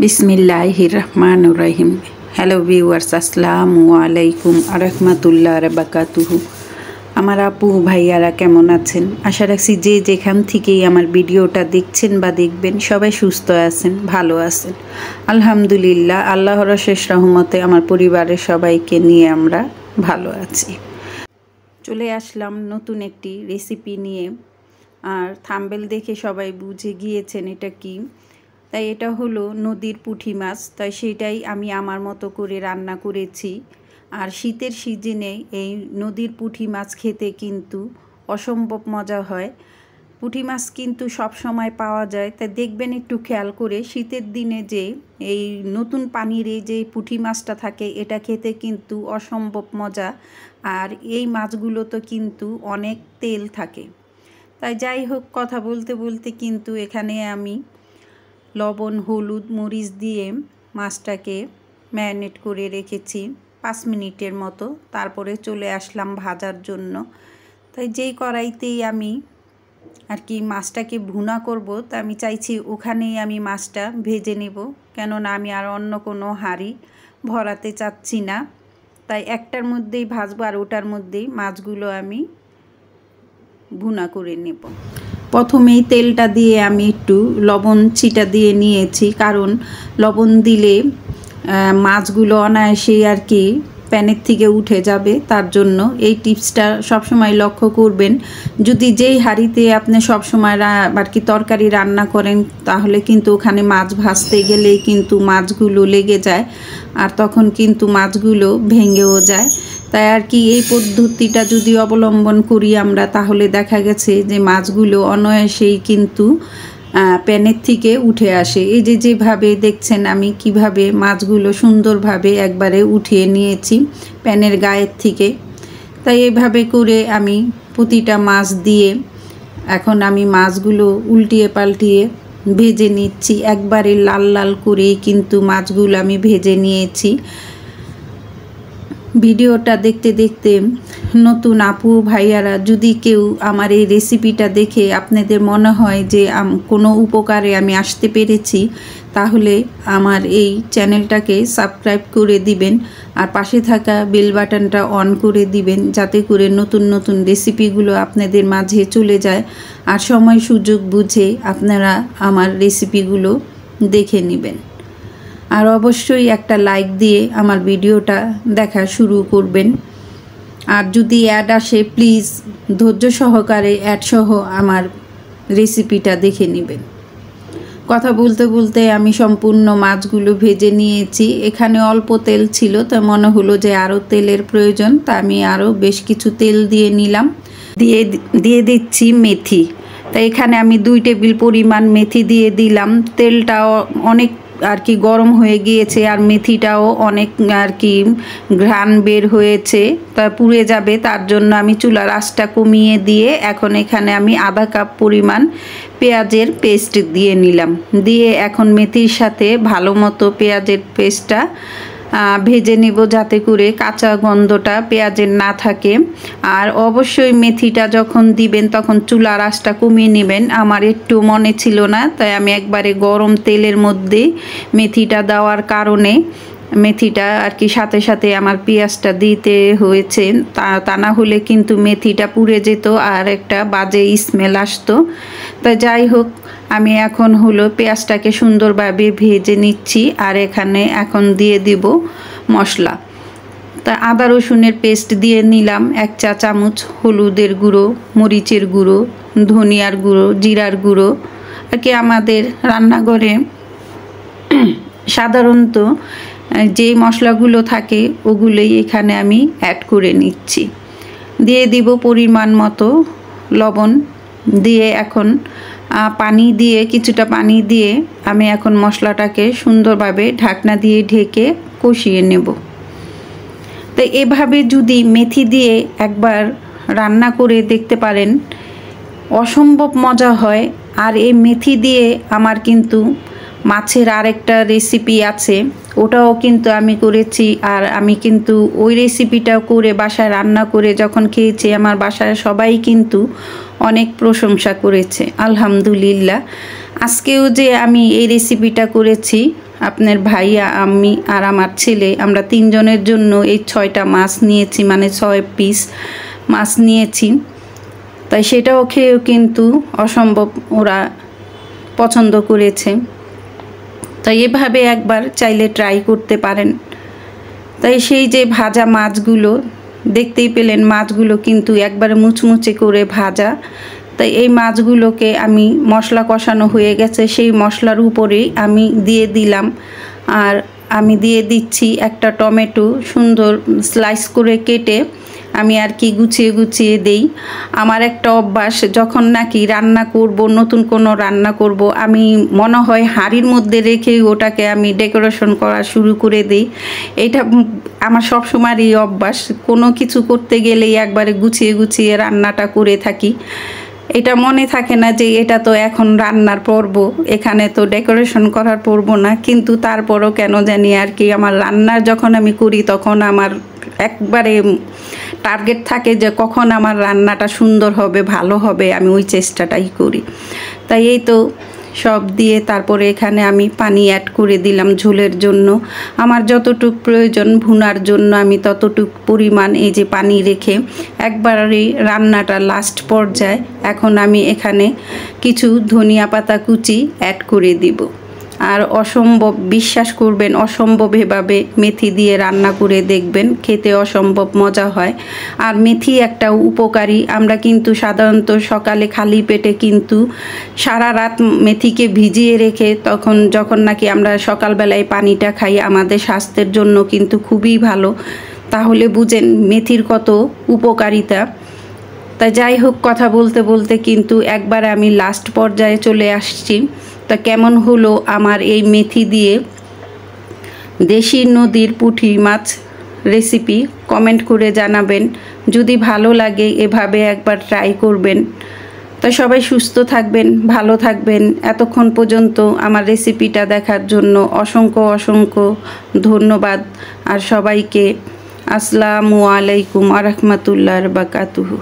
বিসমিল্লাহির রহমানির রহিম। Hello viewers, আসসালামু আলাইকুম ওয়া রাহমাতুল্লাহি ওয়া বারাকাতুহু। আমার আপু ভাইয়ারা কেমন আছেন? আশা রাখছি যে যেখান থেকেই আমার ভিডিওটা দেখছেন বা দেখবেন সবাই সুস্থ আছেন, ভালো আছেন। আলহামদুলিল্লাহ, আল্লাহর অশেষ রহমতে আমার পরিবারের সবাইকে নিয়ে আমরা ভালো আছি। চলে আসলাম নতুন একটি রেসিপি নিয়ে। আর থাম্বনেল দেখে সবাই বুঝে গিয়েছেন এটা কি। তাই এটা হলো নদীর পুঁটি মাছ। তাই সেটাই আমি আমার মতো করে রান্না করেছি। আর শীতের সিজনে এই নদীর পুঁটি মাছ খেতে কিন্তু অসম্ভব মজা হয়। পুঁটি মাছ কিন্তু সব সময় পাওয়া যায়, তাই দেখবেন একটু খেয়াল করে শীতের দিনে যে এই নতুন পানির এই যে পুঁটি মাছটা থাকে এটা খেতে কিন্তু অসম্ভব মজা। আর এই মাছগুলো তো কিন্তু অনেক তেল থাকে। তাই যাই হোক, কথা বলতে বলতে কিন্তু এখানে আমি লবণ, হলুদ, মরিচ দিয়ে মাছটাকে ম্যারিনেট করে রেখেছি 5 মিনিটের মতো। তারপরে চলে আসলাম ভাজার জন্য। তাই যেই কড়াইতেই আমি আর কি মাছটাকে ভুনা করব, তা আমি চাইছি ওখানেই আমি মাছটা ভেজে নেব, কেননা আমি আর অন্য কোনো হাঁড়ি ভরাতে চাচ্ছি না। তাই একটার মধ্যেই ভাজবো আর ওটার মধ্যেই মাছগুলো আমি ভুনা করে নেব। প্রথমেই তেলটা দিয়ে আমি একটু লবণ ছিটা দিয়ে নিয়েছি, কারণ লবণ দিলে মাছগুলো অনায়াসেই আর কি প্যানের থেকে উঠে যাবে। তার জন্য এই টিপসটা সবসময় লক্ষ্য করবেন। যদি যেই হাঁড়িতে আপনি সবসময় আর কি তরকারি রান্না করেন, তাহলে কিন্তু ওখানে মাছ ভাজতে গেলেই কিন্তু মাছগুলো লেগে যায়, আর তখন কিন্তু মাছগুলো ভেঙেও যায়। তাই আর কি এই পদ্ধতিটা যদি অবলম্বন করি আমরা, তাহলে দেখা গেছে যে মাছগুলো অনায়াসেই কিন্তু প্যানের থেকে উঠে আসে। এই যে যেভাবে দেখছেন আমি কিভাবে মাছগুলো সুন্দরভাবে একবারে উঠিয়ে নিয়েছি প্যানের গায়ের থেকে। তাই এইভাবে করে আমি প্রতিটা মাছ দিয়ে এখন আমি মাছগুলো উল্টিয়ে পাল্টিয়ে ভেজে নিচ্ছি। একবারে লাল লাল করেই কিন্তু মাছগুলো আমি ভেজে নিয়েছি। ভিডিওটা দেখতে দেখতে নতুন আপু ভাইয়ারা যদি কেউ আমার এই রেসিপিটা দেখে আপনাদের মনে হয় যে কোনো উপকারে আমি আসতে পেরেছি, তাহলে আমার এই চ্যানেলটাকে সাবস্ক্রাইব করে দিবেন আর পাশে থাকা বেল বাটনটা অন করে দিবেন, যাতে করে নতুন নতুন রেসিপিগুলো আপনাদের মাঝে চলে যায়। আর সময় সুযোগ বুঝে আপনারা আমার রেসিপিগুলো দেখে নেবেন। আর অবশ্যই একটা লাইক দিয়ে আমার ভিডিওটা দেখা শুরু করবেন। আর যদি অ্যাড আসে, প্লিজ ধৈর্য সহকারে অ্যাডসহ আমার রেসিপিটা দেখে নেবেন। কথা বলতে বলতে আমি সম্পূর্ণ মাছগুলো ভেজে নিয়েছি। এখানে অল্প তেল ছিল, তো মনে হলো যে আরও তেলের প্রয়োজন, তা আমি আরও বেশ কিছু তেল দিয়ে নিলাম। দিয়ে দিচ্ছি মেথি। তাই এখানে আমি 2 টেবিল পরিমাণ মেথি দিয়ে দিলাম। তেলটাও অনেক আর কি গরম হয়ে গিয়েছে, আর মেথিটাও অনেক আর কি ঘ্রাণ বের হয়েছে, তা পুড়ে যাবে। তার জন্য আমি চুলার আঁচটা কমিয়ে দিয়ে এখন এখানে আমি আধা কাপ পরিমাণ পেঁয়াজের পেস্ট দিয়ে নিলাম। দিয়ে এখন মেথির সাথে ভালো মতো পেঁয়াজের পেস্টটা ভেজে নিব, যাতে করে কাঁচা গন্ধটা পেঁয়াজের না থাকে। আর অবশ্যই মেথিটা যখন দিবেন তখন চুলার আঁচটা কমিয়ে নেবেন। আমার একটু মনে ছিল না, তাই আমি একবারে গরম তেলের মধ্যে মেথিটা দেওয়ার কারণে মেথিটা আর কি সাথে সাথে আমার পেঁয়াজটা দিতে হয়েছে। তা না হলে কিন্তু মেথিটা পুড়ে যেত আর একটা বাজে স্মেল আসতো। তা যাই হোক, আমি এখন হলো পেঁয়াজটাকে সুন্দরভাবে ভেজে নিচ্ছি। আর এখানে এখন দিয়ে দিব মশলা। তা আদা রসুনের পেস্ট দিয়ে নিলাম 1 চা চামচ, হলুদের গুঁড়ো, মরিচের গুঁড়ো, ধনিয়ার গুঁড়ো, জিরার গুঁড়ো। আর কি আমাদের রান্নাঘরে সাধারণত যে মশলাগুলো থাকে ওগুলোই এখানে আমি অ্যাড করে নিচ্ছি। দিয়ে দিব পরিমাণ মতো লবণ। দিয়ে এখন কিছুটা পানি দিয়ে আমি এখন মশলাটাকে সুন্দরভাবে ঢাকনা দিয়ে ঢেকে কষিয়ে নেব। তো এভাবে যদি মেথি দিয়ে একবার রান্না করে দেখতে পারেন, অসম্ভব মজা হয়। আর এই মেথি দিয়ে আমার কিন্তু মাছের আরেকটা রেসিপি আছে, ওটাও কিন্তু আমি করেছি। আর আমি কিন্তু ওই রেসিপিটাও করে বাসায় রান্না করে যখন খেয়েছি, আমার বাসায় সবাই কিন্তু অনেক প্রশংসা করেছে, আলহামদুলিল্লাহ। আজকেও যে আমি এই রেসিপিটা করেছি আপনার ভাইয়া, আমি আর আমার ছেলে, আমরা 3 জনের জন্য এই 6টা মাছ নিয়েছি, মানে 6 পিস মাছ নিয়েছি। তাই সেটাও খেয়েও কিন্তু অসম্ভব ওরা পছন্দ করেছে। তাই এভাবে একবার চাইলে ট্রাই করতে পারেন। তাই সেই যে ভাজা মাছগুলো দেখতেই পেলেন, মাছগুলো কিন্তু একবারে মুচমুচে করে ভাজা। তাই এই মাছগুলোকে আমি মশলা কষানো হয়ে গেছে, সেই মশলার উপরেই আমি দিয়ে দিলাম। আর আমি দিয়ে দিচ্ছি একটা টমেটো সুন্দর স্লাইস করে কেটে আমি আর কি গুছিয়ে গুছিয়ে দেই। আমার একটা অভ্যাস, যখন নাকি রান্না করব, নতুন কোনো রান্না করব, আমি মনে হয় হাঁড়ির মধ্যে রেখেই ওটাকে আমি ডেকোরেশন করা শুরু করে দিই। এটা আমার সবসময়ের এই অভ্যাস, কোনো কিছু করতে গেলেই একবারে গুছিয়ে গুছিয়ে রান্নাটা করে থাকি। এটা মনে থাকে না যে এটা তো এখন রান্নার পর্ব, এখানে তো ডেকোরেশন করার পর্ব না। কিন্তু তারপরও কেন জানি আর কি আমার রান্নার যখন আমি করি তখন আমার একবারে টার্গেট থাকে যে কখন আমার রান্নাটা সুন্দর হবে, ভালো হবে, আমি ওই চেষ্টাটাই করি। তাই এই তো সব দিয়ে তারপরে এখানে আমি পানি অ্যাড করে দিলাম ঝোলের জন্য। আমার যতটুক প্রয়োজন ভুনার জন্য আমি ততটুক পরিমাণ এই যে পানি রেখে একবারেই রান্নাটা লাস্ট পর্যায়ে এখন আমি এখানে কিছু ধনিয়া পাতা কুচি অ্যাড করে দিব। আর অসম্ভব, বিশ্বাস করবেন, অসম্ভব এভাবে মেথি দিয়ে রান্না করে দেখবেন, খেতে অসম্ভব মজা হয়। আর মেথি একটা উপকারী, আমরা কিন্তু সাধারণত সকালে খালি পেটে কিন্তু সারা রাত মেথিকে ভিজিয়ে রেখে যখন নাকি আমরা সকালবেলায় পানিটা খাই, আমাদের স্বাস্থ্যের জন্য কিন্তু খুবই ভালো। তাহলে বুঝেন মেথির কত উপকারিতা। তা যাই হোক, কথা বলতে বলতে কিন্তু একবার আমি লাস্ট পর্যায়ে চলে আসছি। তা কেমন হলো আমার এই মেথি দিয়ে দেশি নদীর পুঁটি মাছ রেসিপি কমেন্ট করে জানাবেন। যদি ভালো লাগে এভাবে একবার ট্রাই করবেন। তা সবাই সুস্থ থাকবেন, ভালো থাকবেন। এতক্ষণ পর্যন্ত আমার রেসিপিটা দেখার জন্য অসংখ্য অসংখ্য ধন্যবাদ। আর সবাইকে আসসালামু আলাইকুম ওয়া রাহমাতুল্লাহি ওয়া বারাকাতুহু।